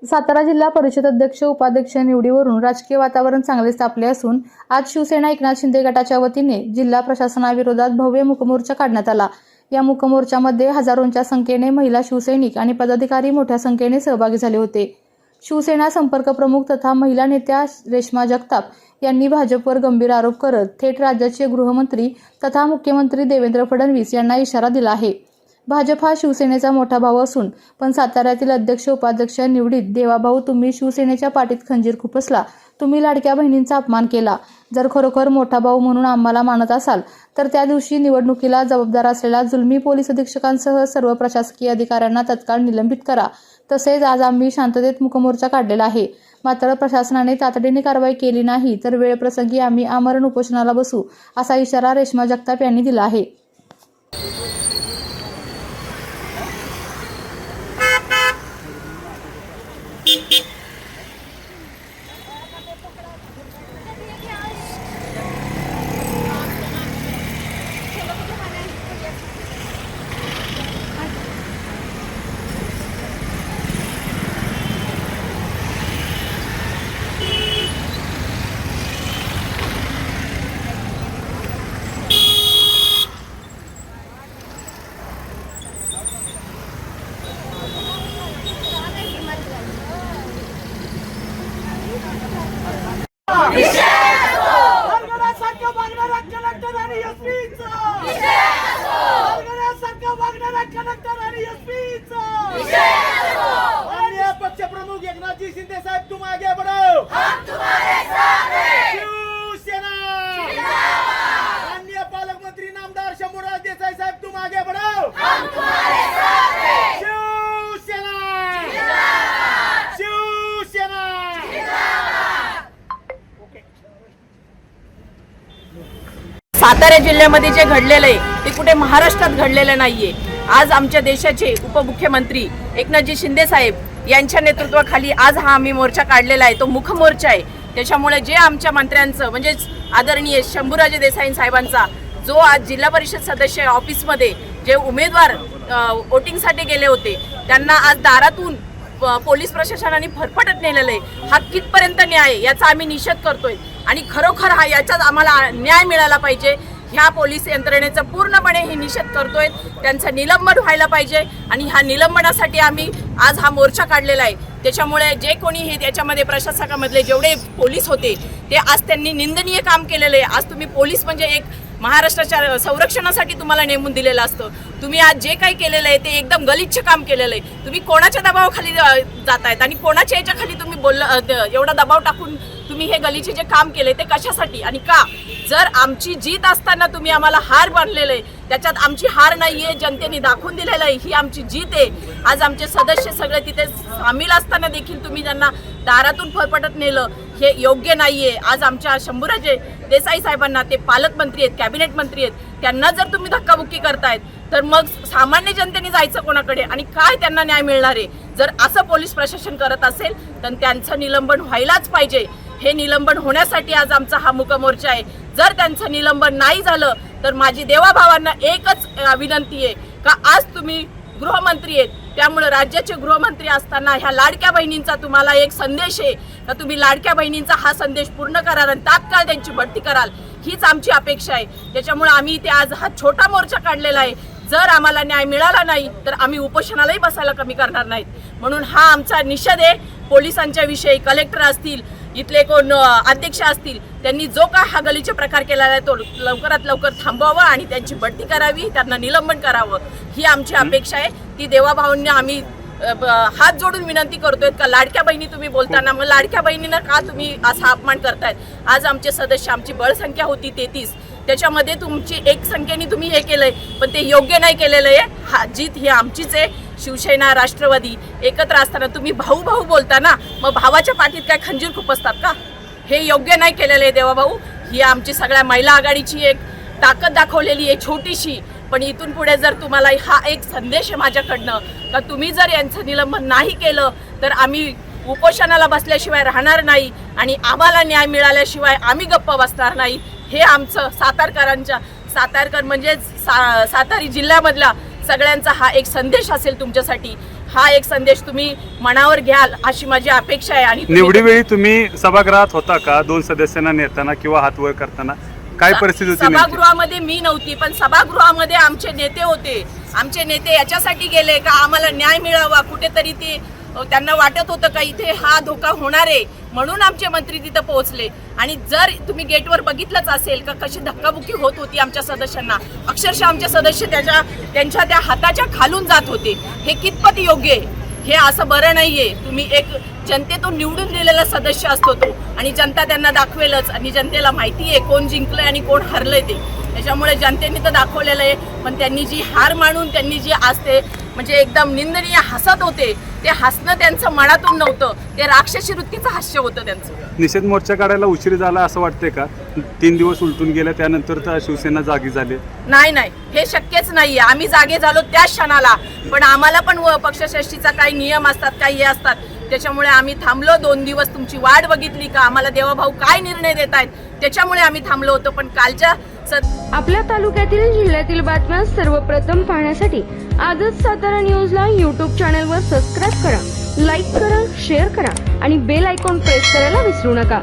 सातारा जिल्हा परिषद अध्यक्ष उपाध्यक्ष निवडीवरून राजकीय वातावरण चांगलेच तापले असून आज शिवसेना एकनाथ शिंदे गटाच्या वतीने जिल्हा प्रशासनाविरोधात भव्य मूकमोर्चा काढण्यात आला। या मूकमोर्चामध्ये हजारोंच्या संख्येने महिला शिवसैनिक आणि पदाधिकारी मोठ्या संख्येने सहभागी झाले होते। शिवसेना संपर्क प्रमुख तथा महिला नेत्या रेश्मा जगताप यांनी भाजपवर गंभीर आरोप करत थेट राज्याचे गृहमंत्री तथा मुख्यमंत्री देवेंद्र फडणवीस यांना इशारा दिला आहे। भाजप हा शिवसेनेचा मोठा भाऊ असून पण साताऱ्यातील अध्यक्ष उपाध्यक्ष निवडीत देवाभाऊ तुम्ही शिवसेनेच्या पाठीत खंजीर खुपसला, तुम्ही लाडक्या बहिणींचा अपमान केला। जर खरोखर मोठा भाऊ म्हणून आम्हाला मानत असाल तर त्या दिवशी निवडणुकीला जबाबदार असलेल्या जुलमी पोलीस अधीक्षकांसह सर्व प्रशासकीय अधिकाऱ्यांना तत्काळ निलंबित करा। तसेच आज आम्ही शांततेत मूकमोर्चा काढलेला आहे, मात्र प्रशासनाने तातडीने कारवाई केली नाही तर वेळप्रसंगी आम्ही आमरण उपोषणाला बसू, असा इशारा रेश्मा जगताप यांनी दिला आहे। पक्ष प्रमुख एकनाथ शिंदे साहब तुम आगे बढ़ो, हम तुम्हारे साथ हैं। शिवसेना माननीय पालक मंत्री नामदार शंभूराज देसाई साहब तुम आगे बढ़ो, हम तुम्हारे साथ हैं। शिवसेना शिवसेना सातारा जिल्ह्यामध्ये जे घडलेलं आहे ते कुठे महाराष्ट्रात घडलेलं नाहीये। आज आमच्या देशाचे उपमुख्यमंत्री एकनाथजी शिंदे साहेब यांच्या नेतृत्वाखाली आज हा आम्ही मोर्चा काढलेला आहे, तो मुख मोर्चा आहे। त्याच्यामुळे जे आमच्या मंत्र्यांचं म्हणजेच आदरणीय शंभूराजे देसाई साहेबांचा जो आज जिल्हा परिषद सदस्य ऑफिसमध्ये जे उमेदवार वोटिंगसाठी गेले होते त्यांना आज दारातून पोलीस प्रशासनाने फरफटत नेलेलं आहे, हा कितपर्यंत न्याय याचा आम्ही निषेध करतोय आणि खरोखर हा याचाच आम्हाला न्याय मिळाला पाहिजे। ह्या पोलीस यंत्रणेचा पूर्णपणे हे निषेध करतोय, त्यांचं निलंबन व्हायला पाहिजे आणि ह्या निलंबनासाठी आम्ही आज हा मोर्चा काढलेला आहे। त्याच्यामुळे जे कोणी हे त्याच्यामध्ये प्रशासकामधले जेवढे पोलीस होते ते आज त्यांनी निंदनीय काम केलेलं आहे। आज तुम्ही पोलीस म्हणजे एक महाराष्ट्राच्या संरक्षणासाठी तुम्हाला नेमून दिलेलं असतं, तुम्ही आज जे काही केलेलं आहे ते एकदम गलिच्छ काम केलेलं आहे। तुम्ही कोणाच्या दबावाखाली जातायत आणि कोणाच्या याच्याखाली तुम्ही एवढा दबाव टाकून तुम्ही हे गलिच्छ जे काम केले ते कशासाठी आणि का? जर आमची जीत असताना तुम्ही आम्हाला हार बांधलेलं आहे, त्याच्यात आमची हार नाहीये, जनतेने दाखवून दिलेलं आहे ही आमची जीत आहे। आज आमचे सदस्य सगळे तिथे सामील असताना देखील तुम्ही त्यांना दारातून फरफटत नेलं, हे योग्य नाहीये। आज आमच्या शंभूराजे देसाई साहेबांना, ते पालकमंत्री आहेत, कॅबिनेट मंत्री आहेत, त्यांना जर तुम्ही धक्काबुक्की करतायत तर मग सामान्य जनतेने जायचं कोणाकडे आणि काय त्यांना न्याय मिळणार आहे? जर असं पोलीस प्रशासन करत असेल तर त्यांचं निलंबन व्हायलाच पाहिजे। हे निलंबन होण्यासाठी आज आमचा हा मूकमोर्चा आहे। जर त्यांचं निलंबन नाही झालं तर माझी देवाभावांना एकच विनंती आहे का आज तुम्ही गृहमंत्री आहेत, त्यामुळे राज्याचे गृहमंत्री असताना ह्या लाडक्या बहिणींचा तुम्हाला एक संदेश आहे का तुम्ही लाडक्या बहिणींचा हा संदेश पूर्ण कराल आणि तात्काळ त्यांची भरती कराल, हीच आमची अपेक्षा आहे। त्याच्यामुळे आम्ही इथे आज हा छोटा मोर्चा काढलेला आहे। जर आम्हाला न्याय मिळाला नाही तर आम्ही उपोषणालाही बसायला कमी करणार नाहीत। म्हणून हा आमचा निषेध आहे पोलिसांच्या विषयी। कलेक्टर असतील, इथले कोण अध्यक्ष असतील, त्यांनी जो काय हा गलिच्छ प्रकार केलेला आहे तो लवकरात लवकर थांबवावा आणि त्यांची बढती करावी, त्यांना निलंबन करावं, ही आमची अपेक्षा आहे। ती देवाभावांना आम्ही हात जोडून विनंती करतोय का लाडक्या बहिणी तुम्ही बोलताना मग लाडक्या बहिणींना का तुम्ही असा अपमान करतायत? आज आमचे सदस्य, आमची बळसंख्या होती 33, त्याच्यामध्ये तुमची एक संख्येने तुम्ही हे केलंय पण ते योग्य नाही केलेलं आहे। हा जीत ही आमचीच आहे। शिवसेना राष्ट्रवादी एकत्र असताना तुम्ही भाऊ भाऊ बोलता ना, मग भावाच्या पाठीत काय खंजीर खुपसतात का? हे योग्य नाही केलेलं आहे देवाभाऊ। ही आमची सगळ्या महिला आघाडीची एक ताकद दाखवलेली आहे छोटीशी, पण इथून पुढे जर तुम्हाला हा एक संदेश आहे माझ्याकडनं का तुम्ही जर यांचं निलंबन नाही केलं तर आम्ही उपोषणाला बसल्याशिवाय राहणार नाही आणि आम्हाला न्याय मिळाल्याशिवाय आम्ही गप्प बसणार नाही। हे आमचं सातारकरांच्या, सातारकर म्हणजे सातारी जिल्ह्यामधला सगळ्यांचा हा एक संदेश असेल तुमच्यासाठी. हा एक संदेश तुम्ही मनावर घ्याल अशी माझी अपेक्षा आहे. आणि निवडीवेळी तुम्ही सभागृहात होता का 2 सदस्यांना नेताना किंवा हात वर करताना? काय परिस्थिती होती नेमकी? सभागृहामध्ये मी नव्हती, पण सभागृहामध्ये आमचे नेते होते. आमचे नेते याच्यासाठी गेले का आम्हाला न्याय मिळावा. कुठेतरी ते त्यांना वाटत होतं का इथे हा धोका होणार आहे, म्हणून आमचे मंत्री तिथं पोहोचले. आणि जर तुम्ही गेटवर बघितलंच असेल का कशी धक्काबुक्की होत होती आमच्या सदस्यांना, अक्षरशः आमचे सदस्य त्यांच्या त्या हाताच्या खालून जात होते. हे कितपत योग्य आहे? हे असं बरं नाहीये. तुम्ही एक जनतेतून निवडून दिलेला सदस्य असतो तो, आणि जनता त्यांना दाखवेलच. आणि जनतेला माहिती आहे कोण जिंकलंय आणि कोण हरलंय ते. त्याच्यामुळे जनतेने तर दाखवलेलं आहे. पण त्यांनी जी हार मानून त्यांनी जी आज ते म्हणजे एकदम निंदनीय हसत होते, ते हसणं त्यांचं मनातून नव्हतं, ते राक्षसी वृत्तीचं हास्य होतं त्यांचं. निषेध मोर्चा काढायला उशीर झाला असं वाटतंय का? 3 दिवस उलटून गेले, त्यानंतर तर शिवसेना जागी झाली. नाही, हे शक्यच नाहीये. आम्ही जागे झालो त्याच क्षणाला, पण आम्हाला पण पक्षश्रेष्ठीचा काही नियम असतात, काही हे असतात. त्याच्यामुळे आम्ही थांबलो 2 दिवस. तुमची वाट बघितली का आम्हाला देवाभाऊ काय निर्णय देत आहेत, त्याच्यामुळे आम्ही थांबलो होतो. पण कालच्या आपल्या तालुक्यातील जिल्ह्यातील बातम्या सर्वप्रथम पाहण्यासाठी आजच सातारा न्यूजला YouTube चॅनलवर सबस्क्राईब करा, लाईक करा, शेअर करा आणि बेल आयकॉन प्रेस करायला विसरू नका.